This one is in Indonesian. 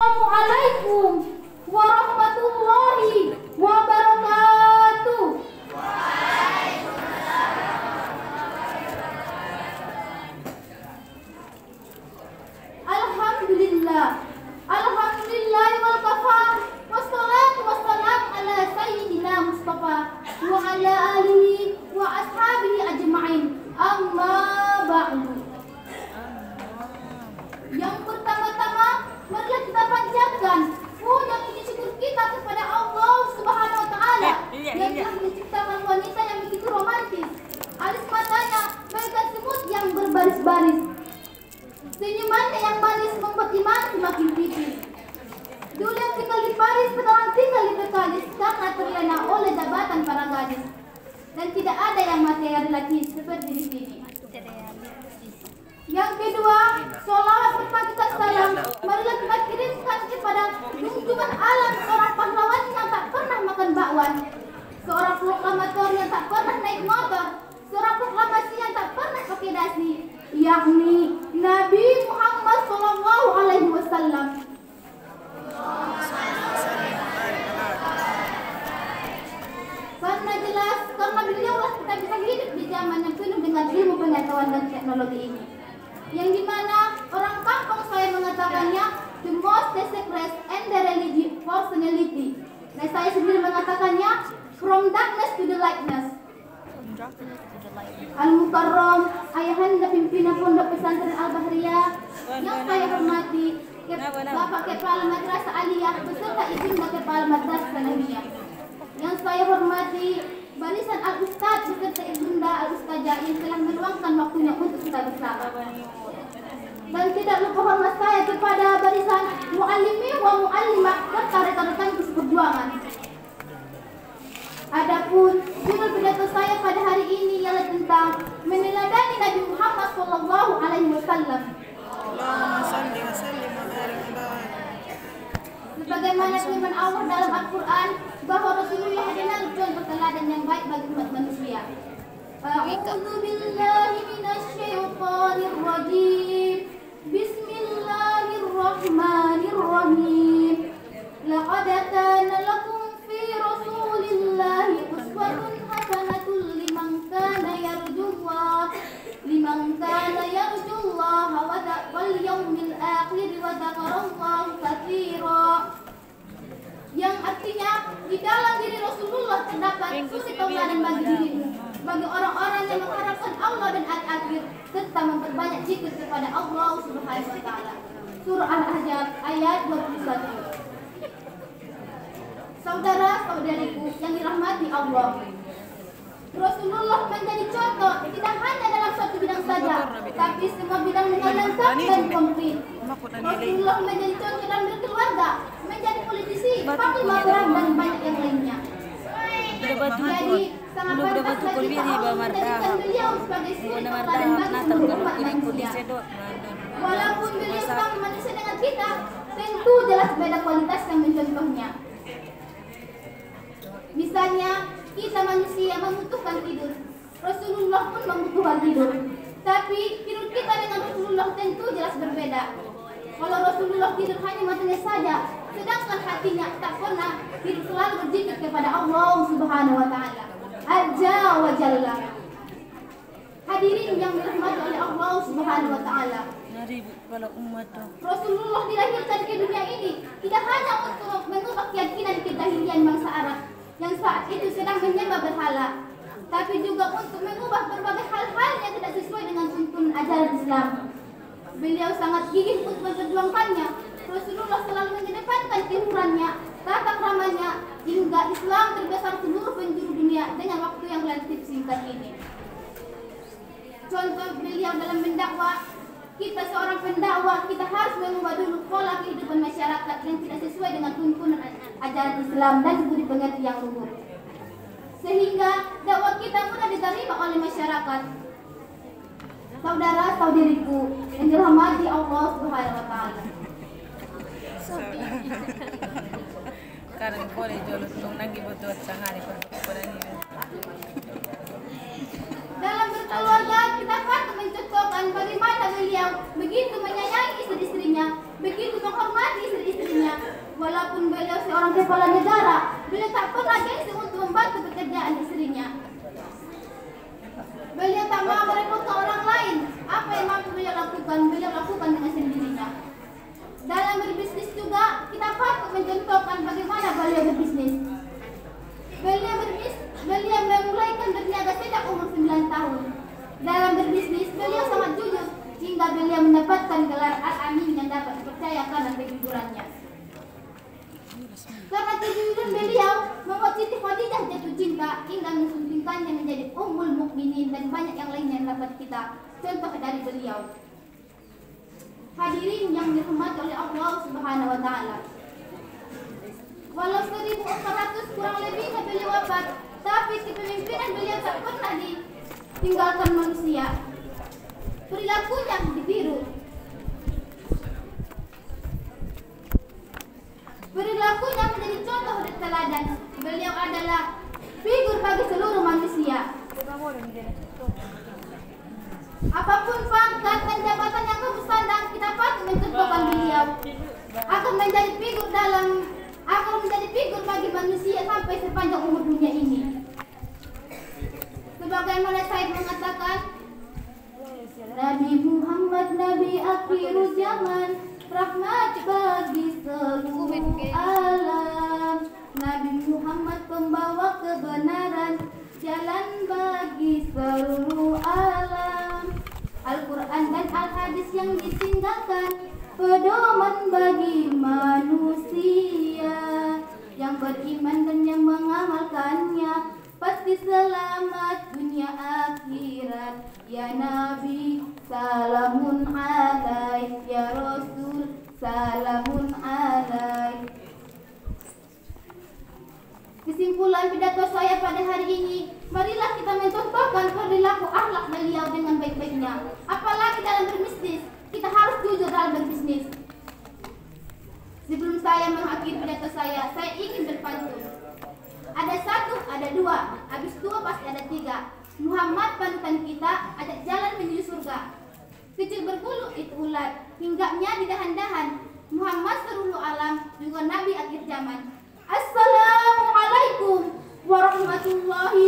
Assalamualaikum warahmatullahi wabarakatuh. Alhamdulillah. Alhamdulillah wal kafa. Wassalatu wassalam ala sayyidina Mustafa wa ala alihi wa ashabihi ajma'in. Amma ba'du. Yang pertama-tama, marilah kita panjatkan puja puji syukur kita kepada Allah Subhanahu wa taala yang telah menciptakan wanita yang begitu romantis. Alis matanya bagaikan semut yang berbaris-baris. Senyumannya yang manis membuat iman semakin tipis. Dulu yang tinggal di Paris, sekarang tinggal di Bekalis karena terlena oleh jabatan para gadis. Dan tidak ada yang materialistis seperti di sini. Yang kedua, sholawat berpangkat salam marilah kita kirimkan kepada junjungan alam seorang pahlawan yang tak pernah makan bakwan, seorang proklamator yang tak pernah naik motor, seorang proklamasi yang tak pernah pakai dasi, yakni Nabi Muhammad SAW. Karena jelas, karena beliaulah kita bisa hidup di zaman yang penuh dengan ilmu pengetahuan dan teknologi ini, yang dimana orang kampung saya mengatakannya the most secret and the religious personality. Dan saya sendiri mengatakannya from darkness to the lightness. Al-Mukarram, ayahanda pimpinan Pondok Pesantren Al-Bahriyah yang saya hormati, Bapak Kepala Madrasah Aliyah beserta Ibunda Kepala Madrasah Sanawiyah. Yang saya hormati barisan Al-Ustadz beserta Ibunda Al-Ustadzah yang telah meluangkan waktunya untuk kita bersama. Dan tidak lupa hormat saya kepada barisan mu'allimi wa mu'allimah serta rekan-rekan perjuangan. Adapun judul pidato saya pada hari ini ialah tentang meneladani Nabi Muhammad SAW. Sebagaimana firman Allah dalam Al-Quran bahwa Rasulullah adalah contoh teladan yang baik bagi umat manusia. A'udzu billahi minasyaitonir rajim. Bismillahirrahmanirrahim. Laqad kana lakum fi Rasulillahi uswatun hasanatun liman kana yarjullaha wal yawmil akhir wa dzakarallaha katsira. Yang artinya di dalam diri Rasulullah terdapat suri tauladan bagi dirimu, bagi orang-orang yang mengharapkan Allah dan akhir serta memperbanyak zikir kepada Allah Subhanahu wa taala. Surah Al-Ahzab ayat 21. Saudara-saudariku yang dirahmati Allah, Rasulullah menjadi contoh tidak hanya dalam suatu bidang saja, tapi semua bidang dengan lengkap dan komplit. Rasulullah menjadi contoh dalam berkeluarga, menjadi politisi, panglima perang dan banyak yang lainnya. Jadi sangat pantas bagi Allah menjadikan beliau sebagai suri tauladan bagi seluruh umat manusia. Walaupun beliau sama manusia dengan kita, tentu jelas beda kualitas yang mencontohnya. Misalnya, kita manusia membutuhkan tidur. Rasulullah pun membutuhkan tidur. Tapi tidur kita dengan Rasulullah tentu jelas berbeda. Kalau Rasulullah tidur hanya matanya saja, sedangkan hatinya tak pernah tidur, selalu berzikir kepada Allah Subhanahu wa taala. Azza wa Jalla. Hadirin yang dirahmati oleh Allah Subhanahu wa taala. Rasulullah dilahirkan ke dunia ini tidak hanya untuk mengubah keyakinan kedahilian bangsa Arab yang saat itu sedang menyembah berhala, tapi juga untuk mengubah berbagai hal-hal yang tidak sesuai dengan tuntunan ajaran Islam. Beliau sangat gigih untuk memperjuangkannya. Rasulullah selalu mengedepankan keluhurannya, tata keramanya, hingga Islam terbesar seluruh penjuru dunia dengan waktu yang relatif singkat ini. Contoh beliau dalam mendakwah, kita seorang pendakwah, kita harus mengubah dulu pola kehidupan masyarakat yang tidak sesuai dengan tuntunan ajaran Islam dan budi pengerti yang luhur, sehingga dakwah kita mudah diterima oleh masyarakat. Saudara-saudariku yang dirahmati Allah Subhanahu wa taala. Karena boleh jual tung lagi butuh sehari per Dalam berkeluarga kita patut mencontohkan bagaimana beliau begitu menyayangi istri-istrinya, begitu menghormati istri-istrinya, Walaupun beliau seorang kepala negara, beliau tak pernah gengsi untuk membantu pekerjaan istrinya. Beliau tak mau merepotkan orang lain. Apa yang mampu beliau lakukan dengan sendirinya. Dalam berbisnis juga, kita patut mencontohkan bagaimana beliau berbisnis. Beliau memulaikan berniaga sejak umur 9 tahun. Dalam berbisnis, beliau sangat jujur hingga beliau mendapatkan gelar Al-Amin yang dapat dipercaya karena kejujurannya. Karena kejujuran beliau membuat Siti Khadijah jatuh cinta hingga mensuntingkannya menjadi Ummul Mukminin dan banyak yang lainnya yang dapat kita contoh dari beliau. Hadirin yang dirahmati oleh Allah Subhanahu wa taala. Walau 1400 kurang lebihnya beliau wafat, tapi kepemimpinan beliau tak pernah ditinggalkan manusia. Perilakunya ditiru. Perilakunya menjadi contoh dan teladan. Beliau adalah figur bagi seluruh manusia. Apapun pangkat dan jabatan yang kamu sandang, kita patut mencontohkan beliau. Akan menjadi figur bagi manusia sampai sepanjang umur dunia ini. Sebagaimana Said mengatakan, Nabi Muhammad Nabi akhir zaman, rahmat bagi seluruh alam. Nabi Muhammad pembawa kebenaran, jalan bagi seluruh alam. Al-Quran dan Al-Hadis yang ditinggalkan, pedoman bagi manusia. Yang beriman dan yang mengamalkannya, pasti selamat dunia akhirat. Ya Nabi, salamun alaik. Ya Rasul, salamun alaik. Kesimpulan pidato saya pada hari ini, marilah kita mencontohkan perilaku akhlak beliau dengan baik-baiknya. Apalagi dalam berbisnis, kita harus jujur dalam berbisnis. Sebelum saya mengakhiri pidato saya ingin berpantun. Ada satu, ada dua, habis dua pasti ada tiga. Muhammad panutan kita, ajak jalan menuju surga. Kecil berbulu itu ulat, hinggapnya di dahan-dahan. Muhammad seluruh alam, juga Nabi akhir zaman. Assalamualaikum warahmatullahi